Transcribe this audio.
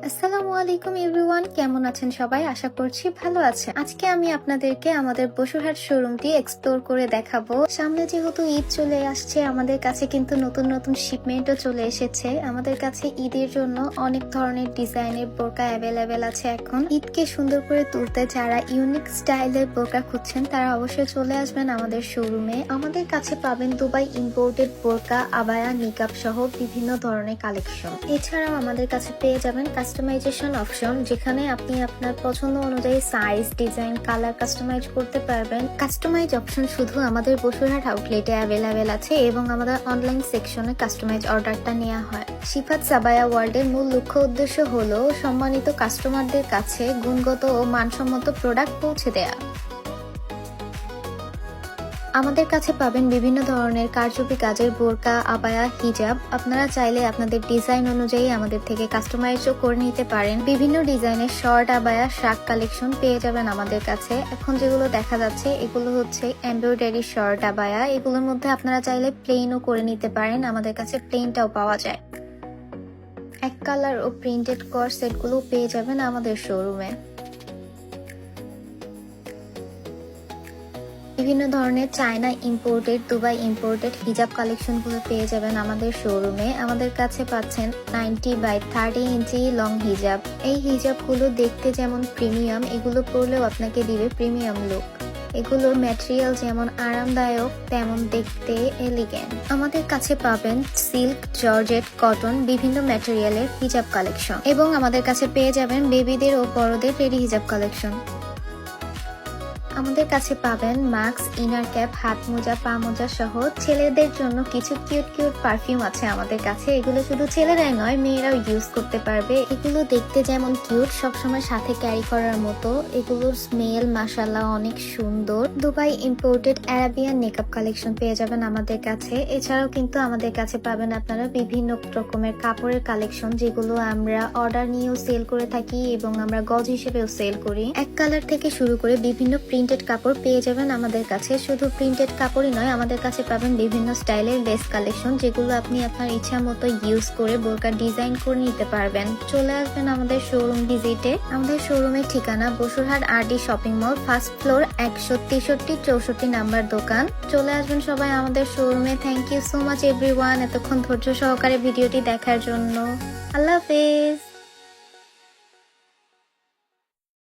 আসসালামু আলাইকুম এভরিওয়ান, কেমন আছেন সবাই? আশা করছি ভালো আছেন। আজকে আমি আপনাদেরকে আমাদের বসুরহাট শোরুমটি এক্সপ্লোর করে দেখাবো। সামনে যেহেতু ঈদ চলে আসছে, আমাদের কাছে কিন্তু নতুন নতুন শিপমেন্টও চলে এসেছে। আমাদের কাছে ঈদের জন্য অনেক ধরনের ডিজাইনের বোরকা অ্যাভেলেবেল আছে। এখন ঈদকে সুন্দর করে তুলতে যারা ইউনিক স্টাইলের বোরকা খুঁজছেন তারা অবশ্যই চলে আসবেন আমাদের শোরুমে। আমাদের কাছে পাবেন দুবাই ইম্পোর্টেড বোরকা, আবায়া, নিকাব সহ বিভিন্ন ধরনের কালেকশন। এছাড়াও আমাদের কাছে পেয়ে যাবেন কাস্টমাইজেশন অপশন, যেখানে আপনি আপনার পছন্দ অনুযায়ী সাইজ, ডিজাইন, কালার কাস্টমাইজ করতে পারবেন। কাস্টমাইজ অপশন শুধু আমাদের বসুরহাট আউটলেটে অ্যাভেলেবেল আছে এবং আমাদের অনলাইন সেকশনে কাস্টমাইজ অর্ডারটা নেওয়া হয়। শিফাত সাবায়া ওয়ার্ল্ডের মূল লক্ষ্য উদ্দেশ্য হলো সম্মানিত কাস্টমারদের কাছে গুণগত ও মানসম্মত প্রোডাক্ট পৌঁছে দেয়া। আমাদের কাছে পাবেন বিভিন্ন ধরনের কারচুপি কাজের বোরকা, আবায়া, হিজাব। আপনারা চাইলে আপনাদের ডিজাইন অনুযায়ী আমাদের থেকে কাস্টমাইজও করে নিতে পারেন। বিভিন্ন ডিজাইনের শর্ট, আবায়া, শাক কালেকশন পেয়ে যাবেন আমাদের কাছে। এখন যেগুলো দেখা যাচ্ছে এগুলো হচ্ছে এমব্রয়ডারি শর্ট আবায়া। এগুলোর মধ্যে আপনারা চাইলে প্লেনও করে নিতে পারেন, আমাদের কাছে প্লেনটাও পাওয়া যায়। এক কালার ও প্রিন্টেড কর সেটগুলো পেয়ে যাবেন আমাদের শোরুমে। বিভিন্ন ধরনের চায়না ইম্পোর্টেড, দুবাই ইম্পোর্টেড হিজাব কালেকশন গুলো পেয়ে যাবেন আমাদের শোরুমে। আমাদের কাছে পাচ্ছেন 90x30 ইঞ্চি লং হিজাব। এই হিজাব গুলো দেখতে যেমন প্রিমিয়াম, এগুলো পরলেও আপনাকে দিবে প্রিমিয়াম লুক। এগুলোর ম্যাটেরিয়াল যেমন আরামদায়ক তেমন দেখতে এলিগেন্ট। আমাদের কাছে পাবেন সিল্ক, জর্জেট, কটন বিভিন্ন ম্যাটেরিয়ালের হিজাব কালেকশন এবং আমাদের কাছে পেয়ে যাবেন বেবিদের ও বড়দের রেডি হিজাব কালেকশন। আমাদের কাছে পাবেন মাস্ক, ইনার ক্যাপ, হাত মোজা, পা মোজা সহ ছেলেদের জন্য কিছু কিউট কিউট পারফিউম আছে আমাদের কাছে। এগুলো শুধু ছেলেরাই নয়, মেয়েরাও ইউজ করতে পারবে। এগুলো দেখতে যেমন কিউট, সবসময় সাথে ক্যারি করার মতো। এগুলোর স্মেল মাশাআল্লাহ অনেক সুন্দর। Dubai imported Arabian makeup collection পেয়ে যাবেন আমাদের কাছে। এছাড়াও কিন্তু আমাদের কাছে পাবেন আপনারা বিভিন্ন রকমের কাপড়ের কালেকশন, যেগুলো আমরা অর্ডার নিয়েও সেল করে থাকি এবং আমরা গজ হিসেবেও সেল করি। এক কালার থেকে শুরু করে বিভিন্ন প্রিন্টেড কাপড় পেয়ে যাবেন আমাদের কাছে। শুধু প্রিন্টেড কাপড়ই নয়, আমাদের কাছে পাবেন বিভিন্ন স্টাইলের লেস কালেকশন, যেগুলো আপনি আপনার ইচ্ছা মতো ইউজ করে বোরকা ডিজাইন করে নিতে পারবেন। চলে আসবেন আমাদের শোরুম ভিজিটে। আমাদের শোরুমের ঠিকানা Basurhat RD shopping mall, first floor, 163-64 number দোকান। চলে আসবেন সবাই আমাদের শোরুমে। Thank you so much everyone, এতক্ষণ ধৈর্য সহকারে ভিডিওটি দেখার জন্য। আল্লাহ হাফেজ।